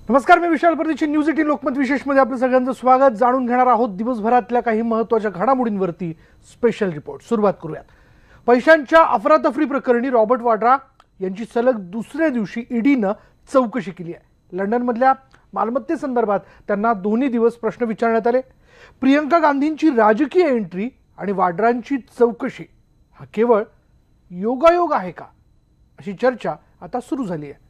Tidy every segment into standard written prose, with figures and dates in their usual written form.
नमस्कार, मी विशाल परदेशी. न्यूज 18 लोकमत विशेषमध्ये आपलं सगळ्यांचं स्वागत. जाणून घेणार आहोत दिवसभरातल्या काही महत्त्वाच्या घडामोडींवरती स्पेशल रिपोर्ट. सुरुवात करूयात. पैशांच्या अफरातफरी प्रकरणी रॉबर्ट वाड्रा यांची सलग दुसऱ्या दिवशी ईडीनं चौकशी केली आहे. लंडनमधल्या मालमत्तेसंदर्भात त्यांना दोन्ही दिवस प्रश्न विचारण्यात आले. प्रियंका गांधींची राजकीय एंट्री आणि वाड्रांची चौकशी हा केवळ योगायोग आहे का, अशी चर्चा आता सुरू झाली आहे.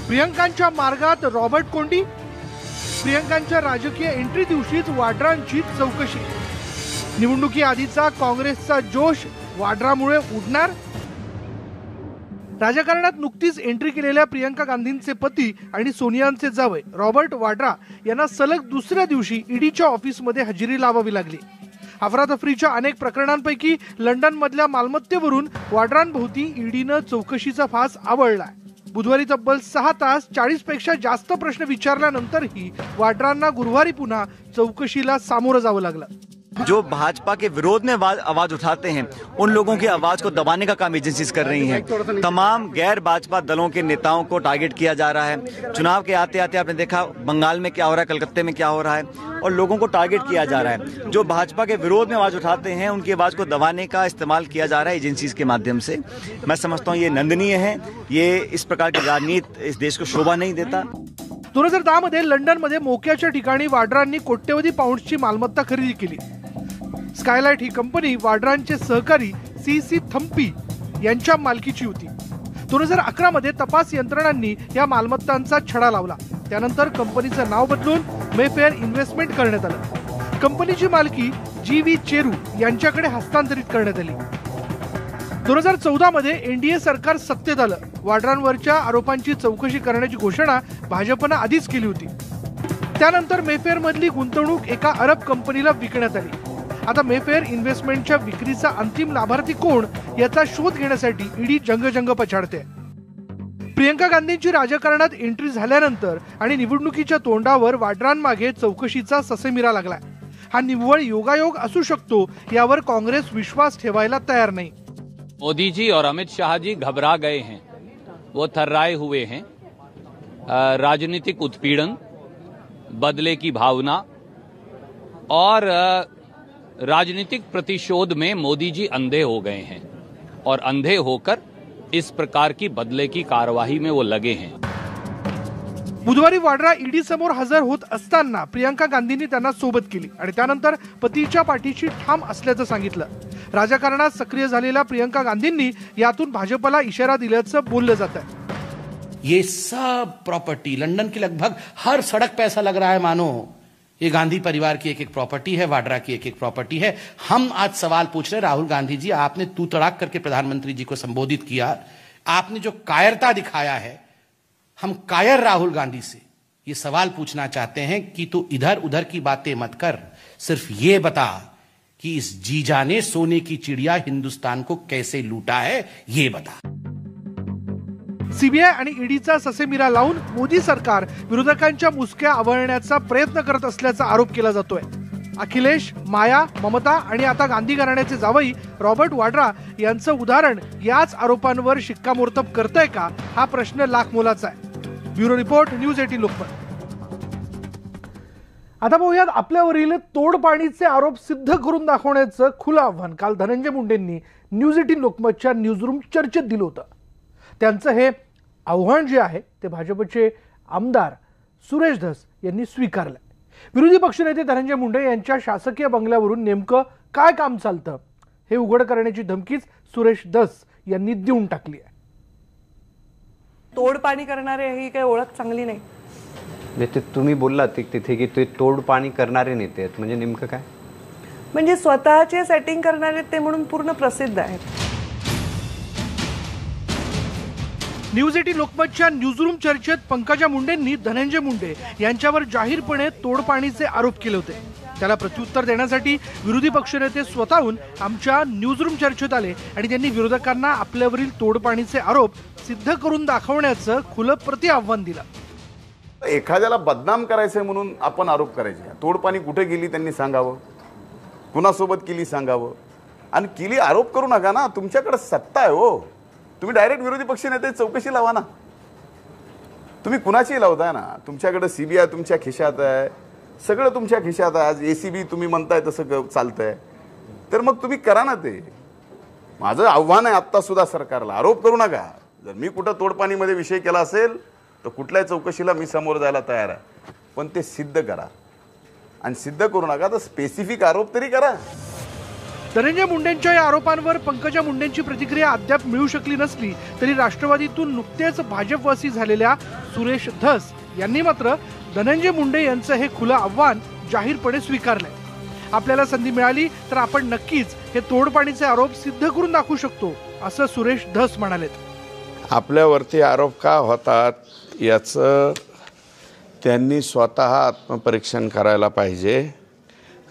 प्रियंकांच्या मार्गात रॉबर्ट कोंडी, प्रियंकांच्या राजकीय एंट्री दिवशीच वाड्रांची चौकशी. निवडणुकी आधीचा काँग्रेसचा जोश वाड्रामुळे उडणार. राजकारणात नुकतीच एंट्री केलेल्या प्रियंका गांधींचे पती आणि सोनियांचे जावई रॉबर्ट वाड्रा यांना सलग दुसऱ्या दिवशी ईडीच्या ऑफिसमध्ये हजेरी लावावी लागली. अफरातफरीच्या अनेक प्रकरणांपैकी लंडनमधल्या मालमत्तेवरून वाड्रांभोवती ईडीनं चौकशीचा फास आवळलाय. बुधवारी तब्बल 6 तास 40 पेक्षा जास्त प्रश्न विचारल्यानंतरही वाड्रांना गुरुवारी पुन्हा चौकशीला सामोरं जावं लागलं. जो भाजपा के विरोध में आवाज उठाते हैं उन लोगों की आवाज को दबाने का काम एजेंसीज कर रही हैं. तमाम गैर भाजपा दलों के नेताओं को टारगेट किया जा रहा है. चुनाव के आते आते आपने देखा बंगाल में क्या हो रहा है, कलकत्ते में क्या हो रहा है, और लोगों को टारगेट किया जा रहा है. जो भाजपा के विरोध में आवाज उठाते हैं उनकी आवाज को दबाने का इस्तेमाल किया जा रहा है एजेंसीज के माध्यम से. मैं समझता हूँ ये निंदनीय है. ये इस प्रकार की राजनीति इस देश को शोभा नहीं देता. 2010 मध्ये लंडनमध्ये मोक्याच्या ठिकाणी वाड्रांनी कोट्यवधी पाऊंड्सची मालमत्ता खरेदी केली. स्कायलाइट ही कंपनी वाड्रांचे सहकारी सीसी थम्पी यांच्या मालकीची होती. 2011 मध्ये तपास यंत्रणांनी या मालमत्तांचा छडा लावला. त्यानंतर कंपनीचं नाव बदलून मेफेअर इन्व्हेस्टमेंट करण्यात आलं. कंपनीची मालकी जी.व्ही. चेरू यांच्याकडे हस्तांतरित करण्यात आली. 2014 मध्ये एनडीए सरकार सत्तेत आलं. वाड्रांवरच्या आरोपांची चौकशी करण्याची घोषणा भाजपनं आधीच केली होती. त्यानंतर मेफेअर मधली गुंतवणूक एका अरब कंपनीला विकण्यात आली. आता मेफेअर इन्व्हेस्टमेंटच्या विक्रीचा अंतिम लाभार्थी कोण याचा शोध घेण्यासाठी ईडी जंगजंग पछाडते. प्रियंका गांधींची राजकारणात एंट्री झाल्यानंतर आणि निवडणुकीच्या तोंडावर वाड्रांमागे चौकशीचा ससेमिरा लागलाय. हा निव्वळ योगायोग असू शकतो यावर काँग्रेस विश्वास ठेवायला तयार नाही. मोदी जी और अमित शाह जी घबरा गए हैं, वो थर्राए हुए हैं. राजनीतिक उत्पीड़न, बदले की भावना और राजनीतिक प्रतिशोध में मोदी जी अंधे हो गए हैं और अंधे होकर इस प्रकार की बदले की कार्यवाही में वो लगे हैं. बुधवारी वाड्रा ईडी समोर हजर होत असताना प्रियंका गांधींनी त्यांना सोबत केली आणि त्यानंतर पतीच्या पाठीशी ठाम असल्याचं सांगितलं. राजकारणात सक्रिय झालेल्या प्रियंका गांधींनी यातून भाजपला इशारा दिल्याचं बोललं जात आहे. ये सब प्रॉपर्टी लंदन की लगभग हर सड़क पे ऐसा लग रहा है मानो ये गांधी परिवार की एक एक प्रॉपर्टी है, वाड्रा की एक एक प्रॉपर्टी है. हम आज सवाल पूछ रहे राहुल गांधी जी, आपने तू तड़ाक करके प्रधानमंत्री जी को संबोधित किया. आपने जो कायरता दिखाया है, हम कायर राहुल गांधी से ये सवाल पूछना चाहते हैं कि तू इधर उधर की बातें मत कर. सिर्फ ये बता कि इस जीजा ने सोने की चिड़िया हिंदुस्तान को कैसे लूटा है, ये बता. सीबीआय आणि ईडीचा ससेमिरा लावून मोदी सरकार विरोधकांच्या मुसक्या आवळण्याचा प्रयत्न करत असल्याचा आरोप केला जातोय. अखिलेश, माया, ममता आणि आता गांधी घराण्याचे जावई रॉबर्ट वाड्रा यांचं उदाहरण याच आरोपांवर शिक्कामोर्तब करतंय का, हा प्रश्न लाख मोलाचा आहे. Bureau report, news 18 Lokmat. आता पाहूयात आपल्यावरील तोडपाणीचे आरोप सिद्ध करून दाखवण्याचं खुलं आव्हान काल धनंजय मुंडेंनी न्यूज 18 लोकमतच्या न्यूजरूम चर्चेत दिलं होतं. त्यांचं हे आव्हान जे आहे ते भाजपचे आमदार सुरेश धस यांनी स्वीकारलं. विरोधी पक्षनेते धनंजय मुंडे यांच्या शासकीय बंगल्यावरून नेमकं काय काम चालतं हे उघड करण्याची धमकीच सुरेश धस यांनी देऊन टाकली आहे. तोडपाणी करणारे ही काही ओळख चांगली नाही. ते तुम्ही बोललात तिथे की ते तोडपाणी करणारे नेते आहेत, म्हणजे नेमकं काय? म्हणजे स्वतःचे सेटिंग करणारे ते म्हणून पूर्ण प्रसिद्ध आहेत. न्यूज 18 लोकमतच्या न्यूजरूम चर्चेत पंकजा मुंडेंनी धनंजय मुंडे यांच्यावर जाहीरपणे तोडपाणीचे आरोप केले होते. त्याला प्रत्युत्तर देण्यासाठी विरोधी पक्षनेते स्वतःहून आमच्या न्यूजरूम चर्चेत आले आणि त्यांनी विरोधकांना आपल्यावरील तोडपाणीचे आरोप सिद्ध करून दाखवण्याचं खुलं प्रतिआव्हान दिलं. एखाद्याला बदनाम करायचंय म्हणून आपण आरोप करायचे. तोडपाणी कुठे गेली त्यांनी सांगावं, कुणासोबत केली सांगावं, आणि केली आरोप करू नका ना. तुमच्याकडे सत्ता आहे हो. तुम्ही डायरेक्ट विरोधी पक्ष नेते चौकशी लावा ना. तुम्ही कुणाची लावताय ना, तुमच्याकडे सीबीआय तुमच्या खिशात आहे, सगळं तुमच्या खिशात आहे. आज एसीबी तुम्ही म्हणताय तसं चालतंय, तर मग तुम्ही करा ना ते. माझं आव्हान आहे आत्ता सुद्धा सरकारला, आरोप करू नका. जर मी कुठं तोडपाणीमध्ये विषय केला असेल तर कुठल्याही चौकशीला मी समोर जायला तयार आहे, पण ते सिद्ध करा. आणि सिद्ध करू नका तर स्पेसिफिक आरोप तरी करा. धनंजय मुंडेंच्या या आरोपांवर पंकजा मुंडेंची प्रतिक्रिया अद्याप मिळू शकली नसली तरी राष्ट्रवादीतून नुकतेच भाजपवासी झालेल्या सुरेश धस यांनी मात्र धनंजय मुंडे यांचं हे खुलं आव्हान जाहीरपणे स्वीकारलंय. आपल्याला संधी मिळाली तर आपण नक्कीच हे तोडपाणीचे आरोप सिद्ध करून दाखवू शकतो, असं सुरेश धस म्हणालेत. आपल्यावरती आरोप का होतात याचं त्यांनी स्वतः आत्मपरीक्षण करायला पाहिजे.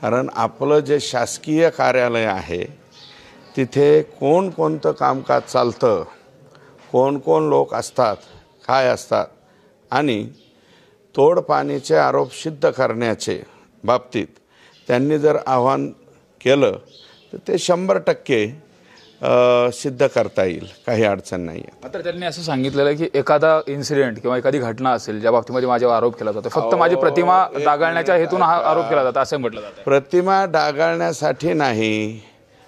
कारण आपलं जे शासकीय कार्यालय आहे तिथे कोणकोणतं कामकाज चालतं, कोण कोण लोक असतात, काय असतात, आणि तोडपाणीचे आरोप सिद्ध करण्याचे बाबतीत त्यांनी जर आव्हान केलं तर ते 100% सिद्ध करता येईल, काही अडचण नाही आहे. मात्र त्यांनी असं सांगितलेलं की एखादा इन्सिडेंट किंवा एखादी घटना असेल ज्या बाबतीमध्ये माझ्यावर आरोप केला जातो, फक्त माझी प्रतिमा डागाळण्याच्या हेतून हा आरोप केला जातो असं म्हटलं जातं. प्रतिमा डागाळण्यासाठी नाही.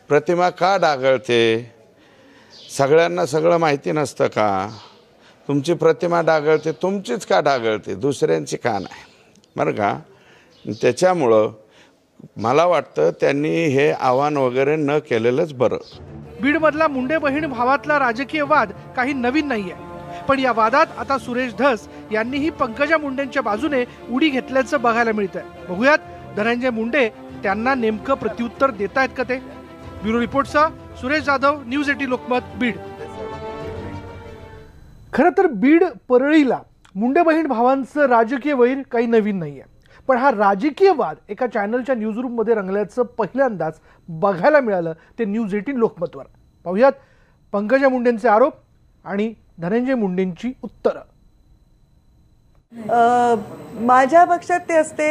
प्रतिमा का डागाळते? सगळ्यांना सगळं माहिती नसतं का? तुमची प्रतिमा डागाळते, तुमचीच का डागाळते, दुसऱ्यांची का नाही, बरं का? त्याच्यामुळं मला वाटतं त्यांनी हे आव्हान वगैरे न केलेलंच बरं. बीडमधला मुंडे बहीण भावातला राजकीय वाद काही नवीन नाहीये, पण या वादात आता सुरेश धस यांनीही पंकजा मुंडेंच्या बाजूने उडी घेतल्याचं बघायला मिळतंय. बघूयात धनंजय मुंडे त्यांना नेमकं प्रत्युत्तर देतायत का ते. ब्युरो रिपोर्टचा सुरेश जाधव, न्यूज 18 लोकमत, बीड. खरं तर बीड परळीला मुंडे बहीण भावांचं राजकीय वैर काही नवीन नाहीये, पण हा राजकीय वाद एका चॅनलच्या न्यूजरूम मध्ये रंगल्याचं पहिल्यांदाच बघायला मिळालं ते न्यूज 18 लोकमतवर. पाहुयात पंकजा मुंडेंचे आरोप आणि धनंजय मुंडेंची उत्तरं. माझ्या पक्षात ते असते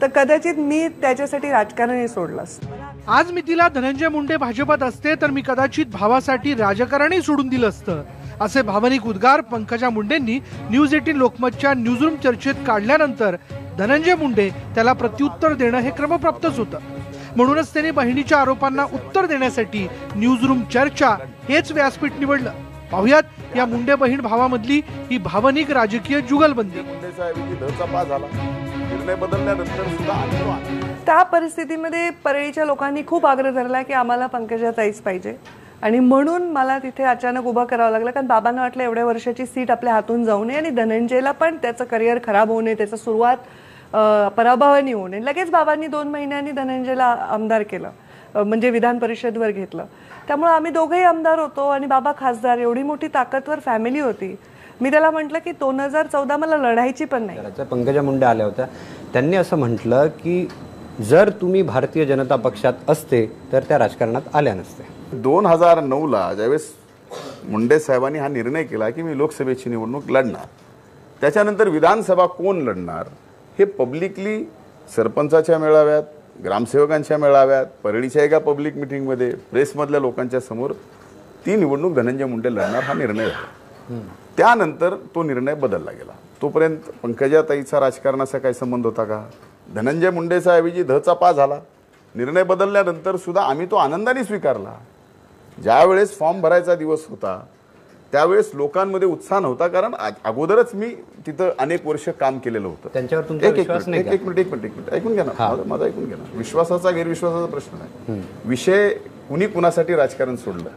तर कदाचित मी त्याच्यासाठी राजकारणही सोडलं असतं. आज मी तिला धनंजय मुंडे भाजपात असते तर मी कदाचित भावासाठी राजकारणही सोडून दिलं असतं, असे भावनिक उद्गार पंकजा मुंडेंनी न्यूज 18 लोकमतच्या न्यूजरूम चर्चेत काढल्यानंतर धनंजय मुंडे त्याला प्रत्युत्तर देणं हे क्रमप्राप्तच होतं. म्हणूनच त्यांनी बहिणीच्या आरोपांना उत्तर देण्यासाठी न्यूजरूम चर्चा हेच व्यासपीठ निवडलं. पाहुयात या मुंडे बहीण भावामधली ही भावनिक राजकीय जुगलबंदी. निर्णय बदलल्यानंतर सुद्धा त्या परिस्थितीमध्ये परळीच्या लोकांनी खूप आग्रह धरला की आम्हाला पंकजा ताईच पाहिजे, आणि म्हणून मला तिथे अचानक उभं करावं लागलं. कारण बाबांना वाटलं एवढ्या वर्षाची सीट आपल्या हातून जाऊ नये आणि धनंजयला पण त्याचं करिअर खराब होऊ नये, त्याचं सुरुवात पराभवानी होऊ नये. लगेच बाबांनी 2 महिन्यांनी धनंजयला आमदार केलं, म्हणजे विधान परिषदवर घेतलं. त्यामुळे आम्ही दोघेही आमदार होतो आणि बाबा खासदार. एवढी मोठी ताकदवर फॅमिली होती. मी त्याला म्हटलं की 2014 मला लढायची पण नाही. पंकजा मुंडे आल्या होत्या, त्यांनी असं म्हटलं की जर तुम्ही भारतीय जनता पक्षात असते तर त्या राजकारणात आल्या नसते. 2009ला ज्यावेळेस मुंडे साहेबांनी हा निर्णय केला की मी लोकसभेची निवडणूक लढणार, त्याच्यानंतर विधानसभा कोण लढणार हे पब्लिकली सरपंचाच्या मेळाव्यात, ग्रामसेवकांच्या मेळाव्यात, परळीच्या एका पब्लिक मिटिंगमध्ये, प्रेसमधल्या लोकांच्या समोर ती निवडणूक धनंजय मुंडे लढणार हा निर्णय झाला. त्यानंतर तो निर्णय बदलला गेला. तोपर्यंत पंकजाताईचा राजकारणाचा काही संबंध होता का? धनंजय मुंडेचा ऐवजी धचा पा झाला. निर्णय बदलल्यानंतर सुद्धा आम्ही तो आनंदाने स्वीकारला. ज्यावेळेस फॉर्म भरायचा दिवस होता त्यावेळेस लोकांमध्ये उत्साह नव्हता, कारण अगोदरच मी तिथं अनेक वर्ष काम केलेलं होतं. त्यांच्यावर तुमचा विश्वास नाही का? एक मिनिट ऐकून घ्या ना, माझं ऐकून घ्या ना. विश्वासाचा गैरविश्वासाचा प्रश्न नाही. विषय कुणी कुणासाठी राजकारण सोडलं,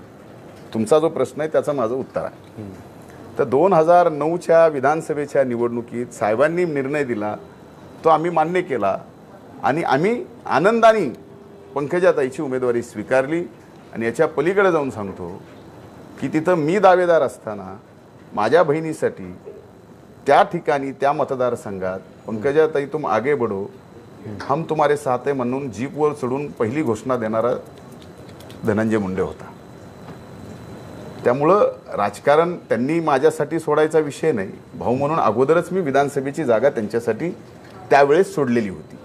तुमचा जो प्रश्न आहे त्याचं माझं उत्तर आहे. तर 2009च्या विधानसभेच्या निवडणुकीत साहेबांनी निर्णय दिला, तो आम्ही मान्य केला आणि आम्ही आनंदाने पंकजाताईची उमेदवारी स्वीकारली. आणि याच्या पलीकडे जाऊन सांगतो की तिथं मी दावेदार असताना माझ्या बहिणीसाठी त्या ठिकाणी त्या मतदारसंघात पंकजाताई तुम आगे बढो, हम तुम्हारे साथ है म्हणून जीपवर चढून पहिली घोषणा देणारा धनंजय मुंडे होता. त्यामुळं राजकारण त्यांनी माझ्यासाठी सोडायचा विषय नाही. भाऊ म्हणून अगोदरच मी विधानसभेची जागा त्यांच्यासाठी त्यावेळेस सोडलेली होती.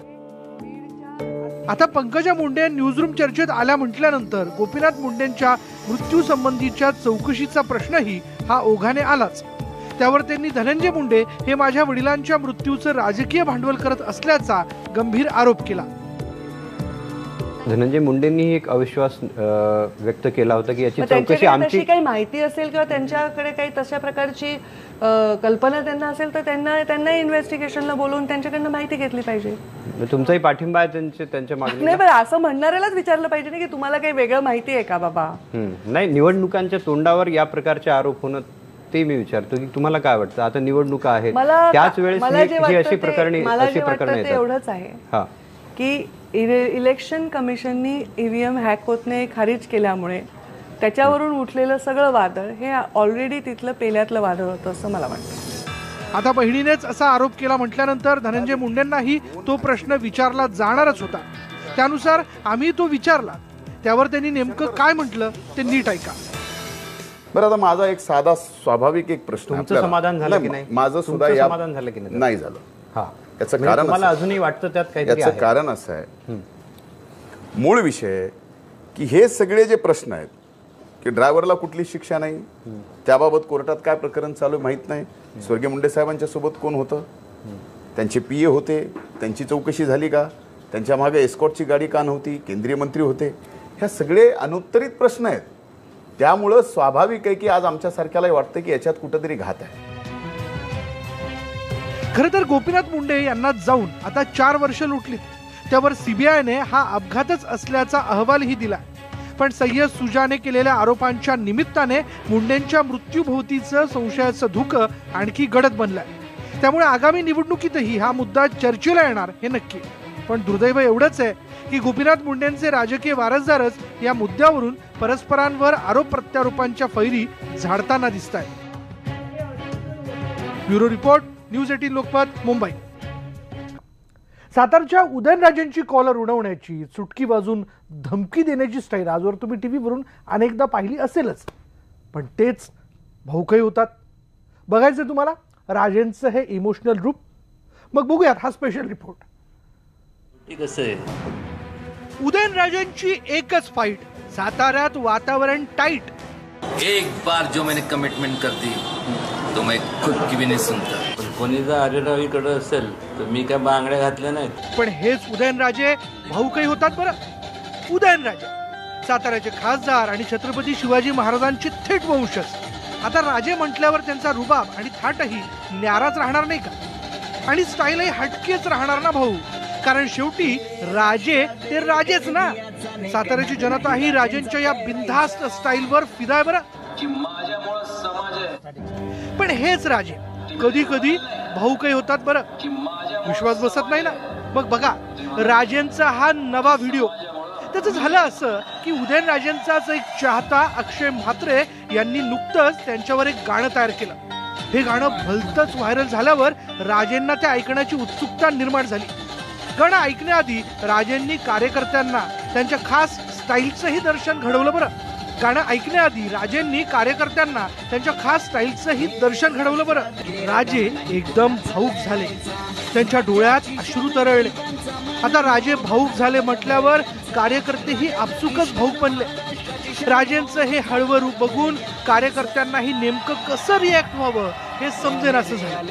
आता पंकजा मुंडे न्यूजरूम चर्चेत आल्या म्हटल्यानंतर गोपीनाथ मुंडेंच्या मृत्यू संबंधीच्या चौकशीचा प्रश्नही हा ओघाने आलाच. त्यावर त्यांनी धनंजय मुंडे हे माझ्या वडिलांच्या मृत्यूचं राजकीय भांडवल करत असल्याचा गंभीर आरोप केला. धनंजय मुंडेंनी एक अविश्वास व्यक्त केला होता की याची चौकशी आमची काही माहिती असेल किंवा त्यांच्याकडे काही तशा प्रकारची कल्पना त्यांना असेल तर त्यांना इन्व्हेस्टिगेशनला बोलवून त्यांच्याकडनं माहिती घेतली पाहिजे. तुमचाही पाठिंबा आहे त्यांच्या मागणीला? नाही, पण असं म्हणणाऱ्यालाच विचारलं पाहिजे ना की तुम्हाला काही वेगळं माहिती आहे का बाबा. नाही, निवडणुकांच्या तोंडावर या प्रकारचे आरोप होणं ते मी विचारतो की तुम्हाला काय वाटतं? आता निवडणुका आहेत, त्याच वेळेस अशी प्रकरणे एवढंच आहे की इलेक्शन कमिशननी ईव्हीएम हॅक होतने खारिज केल्यामुळे त्याच्यावरून उठलेलं सगळं वादळ हे ऑलरेडी तिथलं पेल्यातलं वादळ होतं असं मला वाटतं. आता बहिणीनेच असा आरोप केला म्हटल्यानंतर धनंजय मुंडेंनाही तो प्रश्न विचारला जाणारच होता. त्यानुसार आम्ही तो विचारला. त्यावर त्यांनी नेमकं काय म्हटलं ते नीट ऐका. बरं, आता माझा एक साधा स्वाभाविक एक प्रश्न, तुमचं समाधान झालं की नाही? माझं सुद्धा समाधान झालं की नाही झालं. याचं कारण मला अजूनही वाटतं त्यात काहीतरी याचं कारण असं आहे, मूळ विषय की हे सगळे जे प्रश्न आहेत की ड्रायव्हरला कुठली शिक्षा नाही, त्याबाबत कोर्टात काय प्रकरण चालू माहित नाही, स्वर्गीय मुंडे साहेबांच्या सोबत कोण होतं, त्यांचे पीए होते, त्यांची चौकशी झाली का, त्यांच्या मागे एस्कॉर्टची गाडी का नव्हती, केंद्रीय मंत्री होते, ह्या सगळे अनुत्तरित प्रश्न आहेत. त्यामुळं स्वाभाविक आहे की आज आमच्यासारख्यालाही वाटतं की याच्यात कुठंतरी घात आहे. खरं तर गोपीनाथ मुंडे यांना जाऊन आता 4 वर्ष लुटलीत. त्यावर सीबीआयने हा अपघातच असल्याचा अहवालही दिला. पण सय्यद सुजाने केलेल्या आरोपांच्या निमित्ताने मुंडेंच्या मृत्यूभोवतीचं संशयाचं धुकं आणखी गडद बनलंय. त्यामुळे आगामी निवडणुकीतही हा मुद्दा चर्चेला येणार हे नक्की. पण दुर्दैव एवढंच आहे की गोपीनाथ मुंडेंचे राजकीय वारसदारच या मुद्द्यावरून परस्परांवर आरोप प्रत्यारोपांच्या फैरी झाडताना दिसत आहेत. Bureau report, news 18 Lokmat, Mumbai. सातारच्या उदयनराजेंची कॉलर उडवण्याची, चुटकी वाजून धमकी देण्याची स्टाईल आजवर तुम्ही टीव्हीवरून अनेकदा पाहिली असेलच. पण तेच भाऊकही होतात. बघायचं तुम्हाला राजेंचं हे इमोशनल रूप? मग बघूयात हा स्पेशल रिपोर्ट. कसं आहे, उदयनराजेंची एकच फाईट, साताऱ्यात वातावरण टाइट. एक बार जो मैंने कमिटमेंट कर दी तो मैं खुद की भी नहीं सुनता. कोणी जर आरेरावीकडे असेल तर मी काय बांगड्या घातल्या नाहीत. पण हेच उदयनराजे भाऊकही होतात बरं. उदयनराजे साताऱ्याचे खासदार आणि छत्रपती शिवाजी महाराजांचे थेट वंशज. आता राजे म्हटल्यावर त्यांचा रुबाब आणि थाटही न्याराच राहणार नाही का? आणि स्टाईलही हटकेच राहणार ना भाऊ. कारण शेवटी राजे ते राजेच ना. साताऱ्याची जनता ही राजेंच्या या बिनधास्त स्टाईलवर फिदा आहे बरं. पण हेच राजे कधी कधी भाऊकही होतात बरं. विश्वास बसत नाही ना? मग बघा राजेंचा हा नवा व्हिडिओ. त्याचं झालं असं की उदयनराजेंचाच एक चाहता अक्षय म्हात्रे यांनी नुकतंच त्यांच्यावर एक गाणं तयार केलं. हे गाणं भलतंच व्हायरल झाल्यावर राजेंना ते ऐकण्याची उत्सुकता निर्माण झाली. गाणं ऐकण्याआधी राजेंनी कार्यकर्त्यांना त्यांच्या खास स्टाईलचंही दर्शन घडवलं बरं. गाणं ऐकण्याआधी राजेंनी कार्यकर्त्यांना त्यांच्या खास स्टाईलचंही दर्शन घडवलं बरं. राजे एकदम भाऊक झाले. त्यांच्या डोळ्यात अश्रू तरळले. आता राजे भाऊक झाले म्हटल्यावर कार्यकर्तेही आपसुकच भाऊक बनले. राजेंचं हे हळवं रूप बघून कार्यकर्त्यांनाही नेमकं कसं रिॲक्ट व्हावं हे समजेन असं झालं.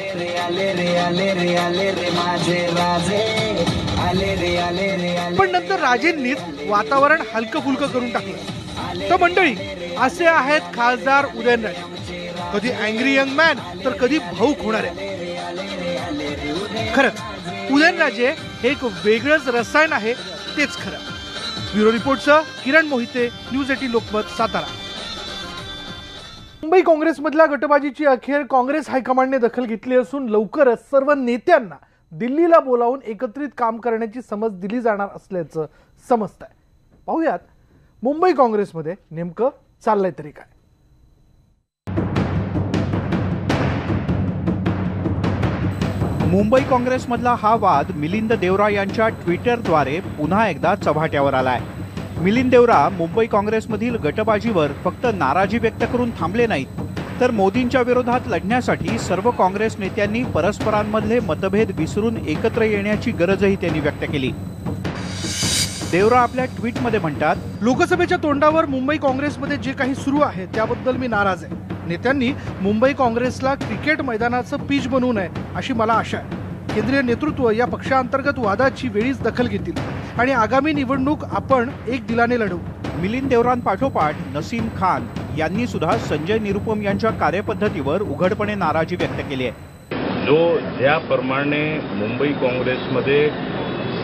पण नंतर राजेंनीच वातावरण हलकं फुलकं करून टाकलं. तर मंडळी, असे आहेत खासदार उदयनराजे. कधी अँग्री यंग मॅन तर कधी भाऊक होणारे. खरंच उदयनराजे हे एक वेगळंच रसायन आहे, तेच खरं. ब्युरो रिपोर्टचं किरण मोहिते, न्यूज 18 लोकमत, सातारा. मुंबई काँग्रेसमधल्या गटबाजीची अखेर काँग्रेस हायकमांडने दखल घेतली असून लवकरच सर्व नेत्यांना दिल्लीला बोलावून एकत्रित काम करण्याची समज दिली जाणार असल्याचं समजतंय. पाहूयात मुंबई काँग्रेसमध्ये नेमकं चाललंय तरी काय. मुंबई काँग्रेसमधला हा वाद मिलिंद देवरा यांच्या ट्विटरद्वारे पुन्हा एकदा चव्हाट्यावर आलाय. मिलिंद देवरा मुंबई काँग्रेसमधील गटबाजीवर फक्त नाराजी व्यक्त करून थांबले नाहीत, तर मोदींच्या विरोधात लढण्यासाठी सर्व काँग्रेस नेत्यांनी परस्परांमधले मतभेद विसरून एकत्र येण्याची गरजही त्यांनी व्यक्त केली. देवरा आपल्या ट्विटमध्ये म्हणतात, लोकसभेच्या तोंडावर मुंबई काँग्रेसमध्ये जे काही सुरू आहे त्याबद्दल मी नाराज आहे. नेत्यांनी मुंबई काँग्रेसला क्रिकेट मैदानाचं पिच बनवू नये अशी मला आशा आहे. केंद्रीय नेतृत्व या पक्षांतर्गत वादाची वेळीच दखल घेतील आणि आगामी निवडणूक आपण एक दिलाने लढवू. मिलिंद देवरांपाठोपाठ नसीम खान यांनी सुद्धा संजय निरुपम यांच्या कार्यपद्धतीवर उघडपणे नाराजी व्यक्त केली आहे. जो ज्याप्रमाणे मुंबई काँग्रेसमध्ये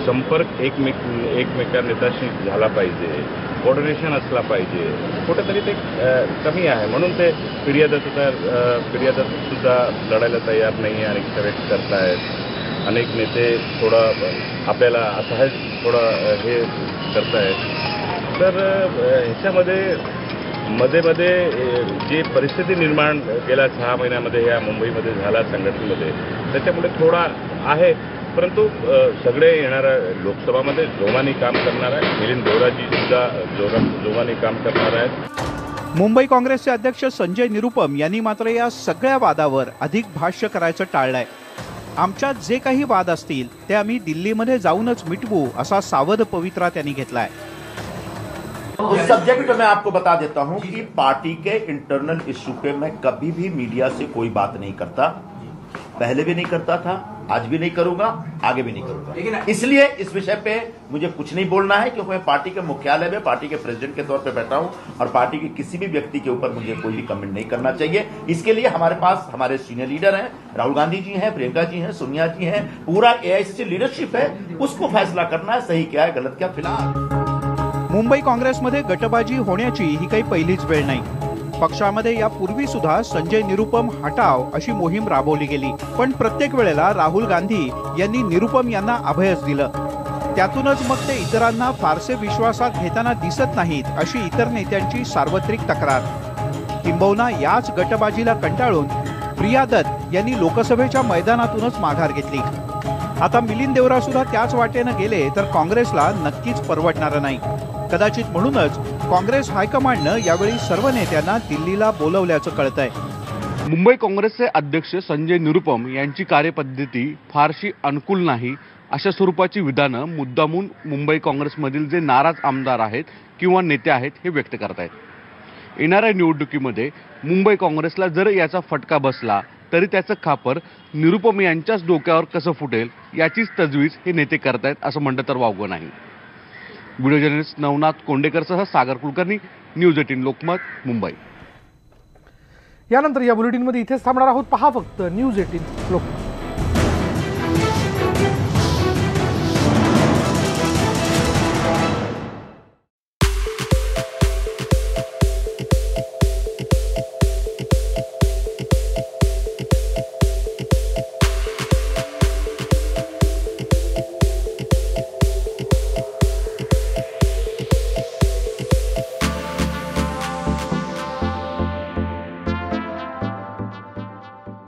संपर्क एकमेका नेत्याशी झाला पाहिजे, कोऑर्डिनेशन असला पाहिजे, कुठेतरी ते कमी आहे. म्हणून ते फिर्यादत सुद्धा लढायला तयार नाही आणि व्यक्त करतायत. अनेक नेते थोडं आपल्याला असं थोडं हे करतायत. तर ह्याच्यामध्ये मध्ये जी परिस्थिती निर्माण गेल्या 6 महिन्यामध्ये या मुंबईमध्ये झाला संघटनेमध्ये, त्याच्यामुळे थोडा आहे. परंतु सगळे येणाऱ्या लोकसभामध्ये जोमाने काम करणार आहे. मिलिंद देवराजी सुद्धा जोमाने काम करणार आहेत. मुंबई काँग्रेसचे अध्यक्ष संजय निरुपम यांनी मात्र या सगळ्या वादावर अधिक भाष्य करायचं टाळलंय. आमच्यात जे काही वाद असतील ते आम्ही दिल्लीमध्ये जाऊनच मिटवू असा सावध पवित्रा त्यांनी घेतलाय. उस सब्जेक्ट में मैं आपको बता देता हूं कि पार्टी के इंटरनल इश्यू पे मैं कभी भी मीडिया से कोई बात नहीं करता. पहले भी नहीं करता था, आज भी नहीं करूंगा, आगे भी नहीं करूंगा. इसलिए इस विषय पे मुझे कुछ नहीं बोलना है, क्योंकि मैं पार्टी के मुख्यालय में पार्टी के प्रेसिडेंट के तौर पे बैठा हूं और पार्टी के किसी भी व्यक्ति के ऊपर मुझे कोई भी कमेंट नहीं करना चाहिए. इसके लिए हमारे पास हमारे सीनियर लीडर हैं, राहुल गांधी जी हैं, प्रियंका जी हैं, सोनिया जी हैं, पूरा एआईसीसी लीडरशिप है. उसको फैसला करना है सही क्या है, गलत क्या. फिलहाल मुंबई काँग्रेसमध्ये गटबाजी होण्याची ही काही पहिलीच वेळ नाही. पक्षामध्ये यापूर्वी सुद्धा संजय निरुपम हटाव अशी मोहीम राबवली गेली, पण प्रत्येक वेळेला राहुल गांधी यांनी निरुपम यांना अभयच दिलं. त्यातूनच मग ते इतरांना फारसे विश्वासात घेताना दिसत नाहीत अशी इतर नेत्यांची सार्वत्रिक तक्रार. किंबहुना याच गटबाजीला कंटाळून प्रिया दत्त यांनी लोकसभेच्या मैदानातूनच माघार घेतली. आता मिलिंद देवरा सुद्धा त्याच वाटेनं गेले तर काँग्रेसला नक्कीच परवडणार नाही. कदाचित म्हणूनच काँग्रेस हायकमांडनं यावेळी सर्व नेत्यांना दिल्लीला बोलवल्याचं कळतंय. मुंबई काँग्रेसचे अध्यक्ष संजय निरुपम यांची कार्यपद्धती फारशी अनुकूल नाही अशा स्वरूपाची विधानं मुद्दामून मुंबई काँग्रेसमधील जे नाराज आमदार आहेत किंवा नेते आहेत हे व्यक्त करतायत. येणाऱ्या निवडणुकीमध्ये मुंबई काँग्रेसला जर याचा फटका बसला तरी त्याचं खापर निरुपम यांच्याच डोक्यावर कसं फुटेल याचीच तजवीज हे नेते करतायत असं म्हणतं तर वावगं नाही. व्हिडिओ जर्नलिस्ट नवनाथ कोंडेकरसह सागर कुलकर्णी, न्यूज 18 लोकमत, मुंबई. यानंतर या बुलेटिनमध्ये इथेच थांबणार आहोत. पहा फक्त न्यूज 18 लोकमत.